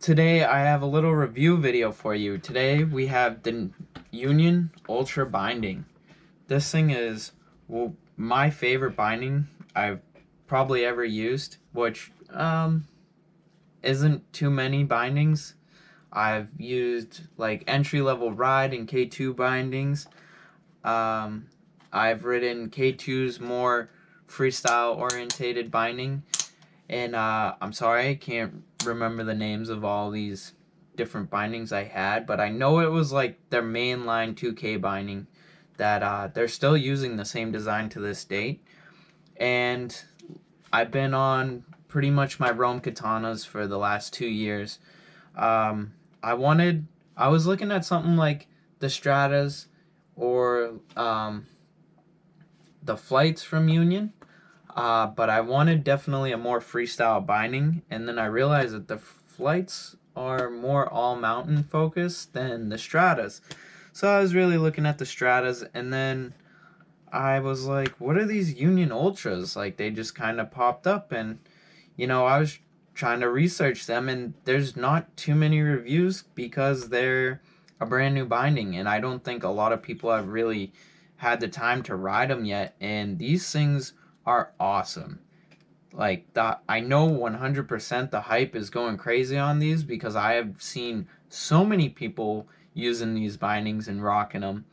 Today I have a little review video for you. Today we have the Union Ultra Binding. This thing is my favorite binding I've probably ever used, which isn't too many bindings. I've used like entry-level ride and K2 bindings. Um, I've ridden K2's more freestyle orientated binding. And I'm sorry, I can't remember the names of all these different bindings I had, but I know it was like their mainline 2K binding that they're still using the same design to this date. And I've been on pretty much my Rome katanas for the last 2 years. Um, I wanted, I was looking at something like the Stratas or the Flights from Union. But I wanted definitely a more freestyle binding, and then I realized that the Flights are more all mountain focused than the Stratas. So I was really looking at the Stratas, and then I was like, what are these Union Ultras? Like, they just kind of popped up, and I was trying to research them, and there's not too many reviews because they're a brand new binding, and I don't think a lot of people have really had the time to ride them yet, and these things are awesome. Like, I know 100% the hype is going crazy on these because I have seen so many people using these bindings and rocking them.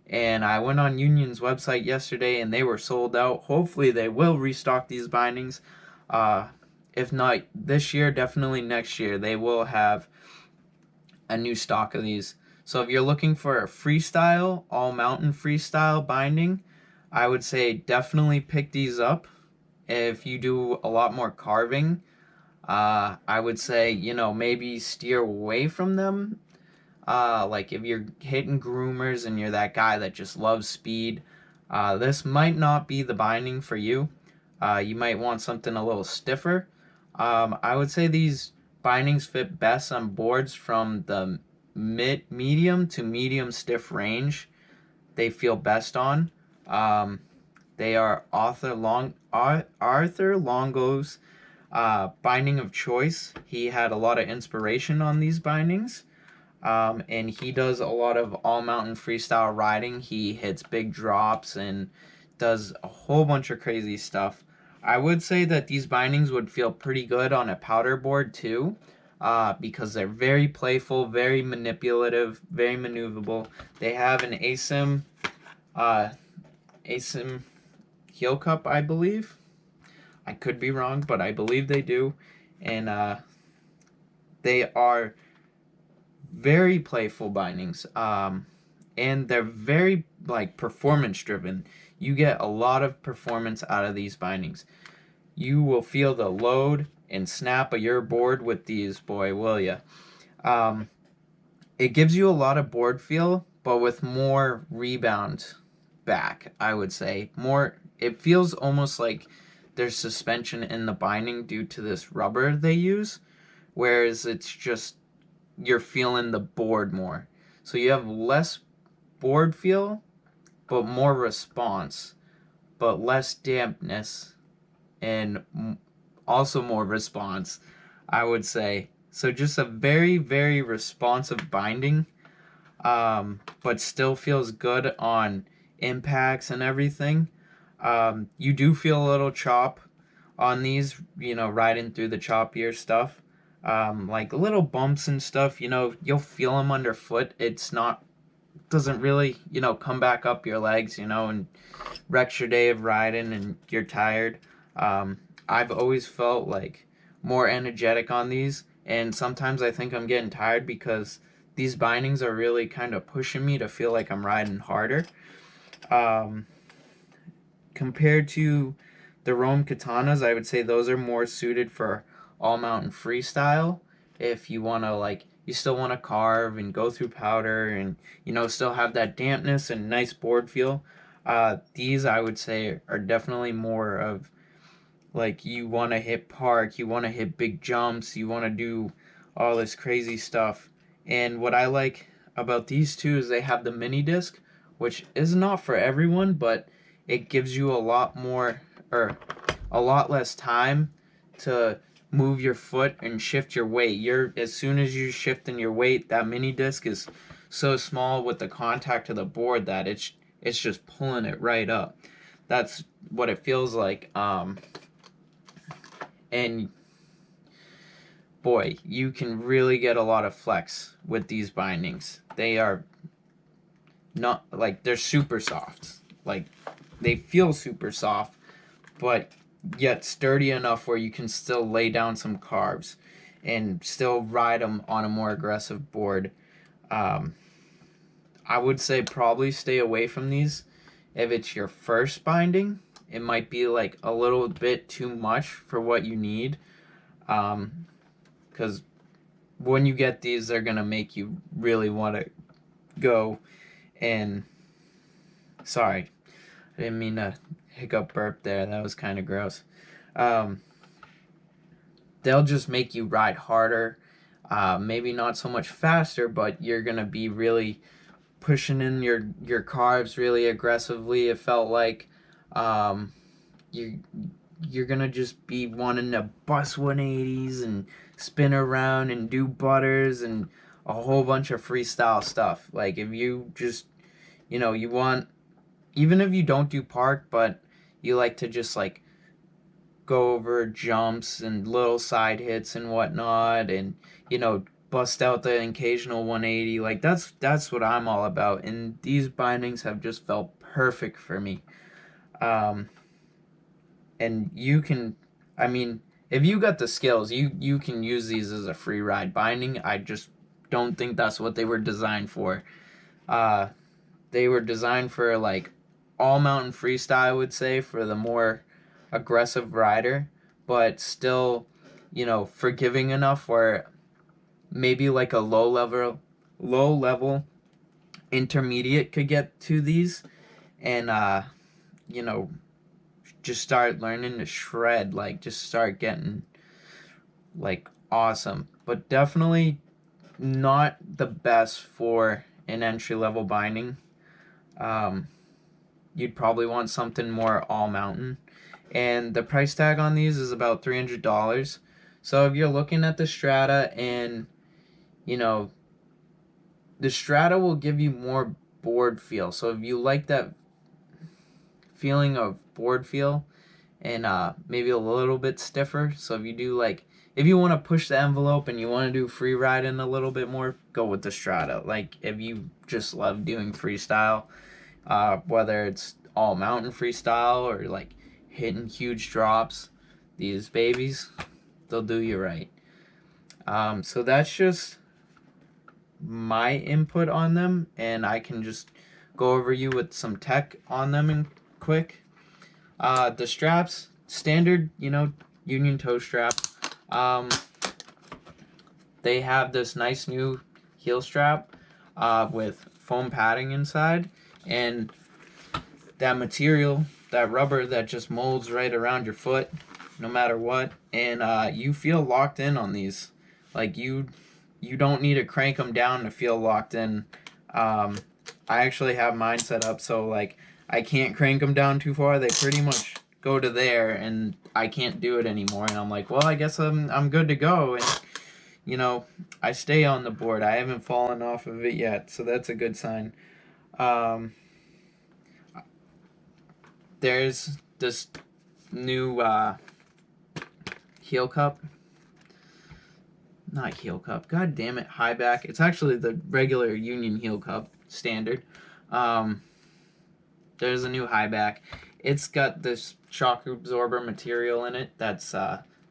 And I went on Union's website yesterday and they were sold out. Hopefully they will restock these bindings. Uh, if not this year, definitely next year they will have a new stock of these. So if you're looking for a freestyle, all mountain freestyle binding, I would say definitely pick these up. If you do a lot more carving, I would say, maybe steer away from them. Like if you're hitting groomers and you're that guy that just loves speed, this might not be the binding for you. You might want something a little stiffer. I would say these bindings fit best on boards from the medium to medium stiff range. They feel best on. They are Arthur Longo's binding of choice. He had a lot of inspiration on these bindings. And he does a lot of all mountain freestyle riding. He hits big drops and does a whole bunch of crazy stuff. I would say that these bindings would feel pretty good on a powder board too, because they're very playful, very manipulative, very maneuverable. They have an ASIM heel cup, I believe. I could be wrong, but I believe they do. And they are very playful bindings. And they're very like performance driven. You get a lot of performance out of these bindings. You will feel the load and snap of your board with these, boy, will ya? It gives you a lot of board feel, but with more rebound back, I would say. More, it feels almost like there's suspension in the binding due to this rubber they use, whereas it's just you're feeling the board more. So you have less board feel, but more response, but less dampness, and also more response, I would say. So just a very, very responsive binding, but still feels good on impacts and everything. You do feel a little chop on these, riding through the choppier stuff. Like little bumps and stuff, you'll feel them underfoot. It's not, doesn't really, come back up your legs, and wrecks your day of riding and you're tired. I've always felt like more energetic on these, and sometimes I think I'm getting tired because these bindings are really kind of pushing me to feel like I'm riding harder. Um, Compared to the Rome katanas, I would say those are more suited for all mountain freestyle. If you want to, like, you still want to carve and go through powder and, still have that dampness and nice board feel. These I would say are definitely more of like you want to hit park, you want to hit big jumps, you want to do all this crazy stuff. And what I like about these two is they have the mini disc, which is not for everyone, but it gives you a lot more or a lot less time to move your foot and shift your weight. As soon as you shift in your weight, that mini disc is so small with the contact to the board that it's just pulling it right up. That's what it feels like. And boy, you can really get a lot of flex with these bindings. They are not like, they're super soft. Like, they feel super soft, but yet sturdy enough where you can still lay down some carbs and still ride them on a more aggressive board. I would say probably stay away from these if it's your first binding. It might be like a little bit too much for what you need, because when you get these, they're gonna make you really want to go. And sorry, I didn't mean to hiccup burp there. That was kind of gross. They'll just make you ride harder. Maybe not so much faster, but you're gonna be really pushing in your carbs really aggressively. It felt like you're gonna just be wanting to bust 180s and spin around and do butters and a whole bunch of freestyle stuff. Like, if you just, you want, even if you don't do park, but you like to just like go over jumps and little side hits and whatnot, and bust out the occasional 180, like that's what I'm all about. And these bindings have just felt perfect for me. And you can, I mean, if you got the skills, you can use these as a free ride binding. I just don't think that's what they were designed for. They were designed for like all mountain freestyle, I would say, for the more aggressive rider, but still, forgiving enough where maybe like a low level intermediate could get to these, and just start learning to shred, like just start getting like awesome. But definitely not the best for an entry level binding. You'd probably want something more all mountain, and the price tag on these is about $300. So if you're looking at the Strata, and the Strata will give you more board feel. So if you like that feeling of board feel, and maybe a little bit stiffer, so if you do like, if you want to push the envelope and you want to do free riding a little bit more, go with the Strata. Like, if you just love doing freestyle, whether it's all mountain freestyle or like hitting huge drops, these babies, they'll do you right. So that's just my input on them, and I can just go over you with some tech on them in quick. The straps, standard, Union toe strap. They have this nice new heel strap with foam padding inside, and that material, that rubber that just molds right around your foot no matter what, and you feel locked in on these. Like, you don't need to crank them down to feel locked in. I actually have mine set up so like I can't crank them down too far. They pretty much go to there, and I can't do it anymore. And I'm like, well, I guess I'm good to go. And I stay on the board. I haven't fallen off of it yet, so that's a good sign. There's this new heel cup. Not heel cup. God damn it, high back. It's actually the regular Union heel cup, standard. There's a new high back. It's got this shock absorber material in it that's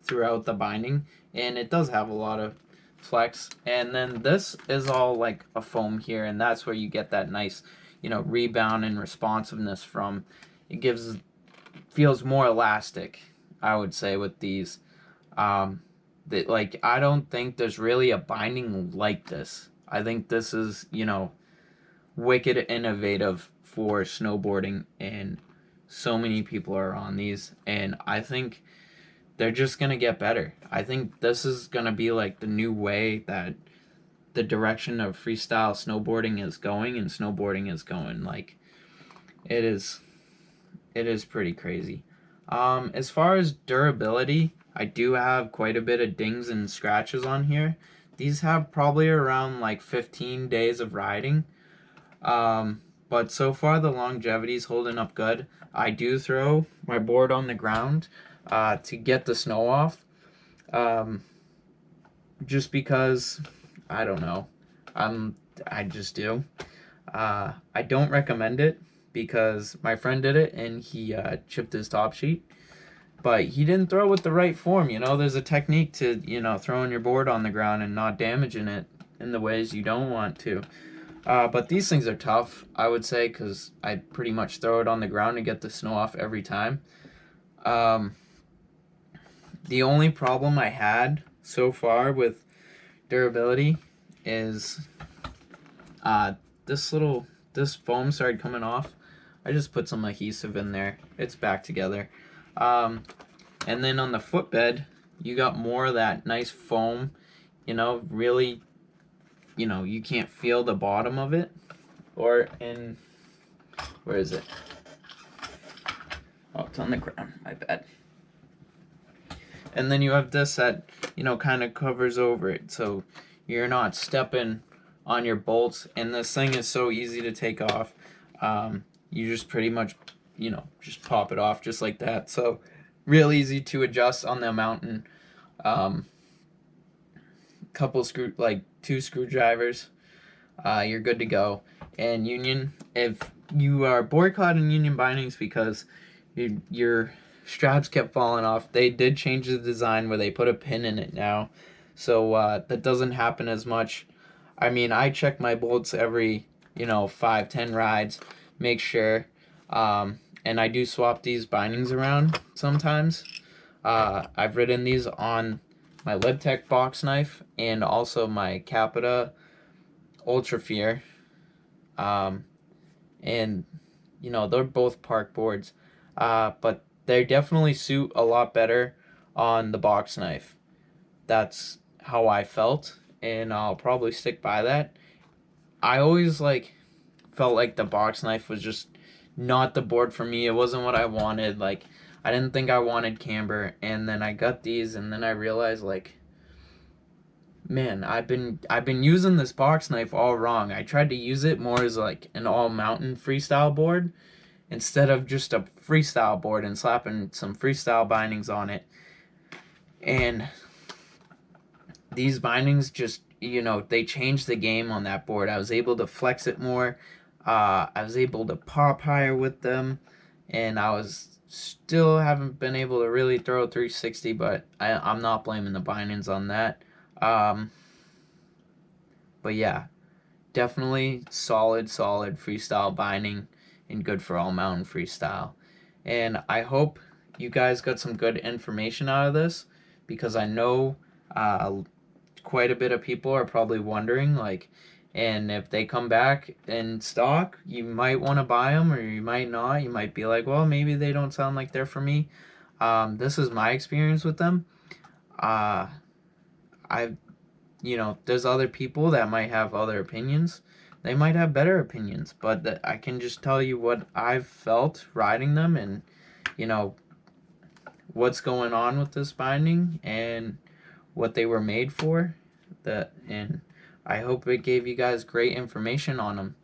throughout the binding, and it does have a lot of flex. And then this is all like a foam here, and that's where you get that nice, rebound and responsiveness from. It feels more elastic, I would say, with these. That, like, I don't think there's really a binding like this. I think this is, wicked innovative for snowboarding, and so many people are on these, and I think they're just gonna get better. I think this is gonna be like the new way that the direction of freestyle snowboarding is going, and snowboarding is going. Like, it is pretty crazy. As far as durability, I do have quite a bit of dings and scratches on here. These have probably around like 15 days of riding. But so far the longevity is holding up good. I do throw my board on the ground to get the snow off. Um, just because, I don't know. I just do. I don't recommend it because my friend did it and he chipped his top sheet. But he didn't throw with the right form. There's a technique to, throwing your board on the ground and not damaging it in the ways you don't want to. But these things are tough, I would say, because I pretty much throw it on the ground and get the snow off every time. The only problem I had so far with durability is this foam started coming off. I just put some adhesive in there. It's back together. And then on the footbed, you got more of that nice foam, really, you can't feel the bottom of it. Where is it? Oh, it's on the ground, my bad. And then you have this that, kind of covers over it, so you're not stepping on your bolts, and this thing is so easy to take off. You just pretty much, just pop it off just like that. So real easy to adjust on the mountain. Two screwdrivers, you're good to go. And Union, if you are boycotting Union bindings because your straps kept falling off, they did change the design where they put a pin in it now, so that doesn't happen as much. I mean, I check my bolts every 5-10 rides, make sure, and I do swap these bindings around sometimes. I've ridden these on my LibTech box knife and also my Capita Ultra Fear, and they're both park boards, but they definitely suit a lot better on the box knife. That's how I felt, and I'll probably stick by that. I always felt like the box knife was just not the board for me. It wasn't what I wanted. I didn't think I wanted camber, and then I got these, and then I realized man, I've been using this box knife all wrong. I tried to use it more as an all mountain freestyle board instead of just a freestyle board and slapping some freestyle bindings on it. And these bindings just, they changed the game on that board. I was able to flex it more. I was able to pop higher with them, and I was still haven't been able to really throw a 360, but I'm not blaming the bindings on that. But yeah, definitely solid freestyle binding and good for all mountain freestyle. And I hope you guys got some good information out of this, because I know quite a bit of people are probably wondering, and if they come back in stock, you might want to buy them or you might not. You might be like, well, maybe they don't sound like they're for me. This is my experience with them. There's other people that might have other opinions. They might have better opinions, but I can just tell you what I've felt riding them, and what's going on with this binding and what they were made for. And I hope it gave you guys great information on them.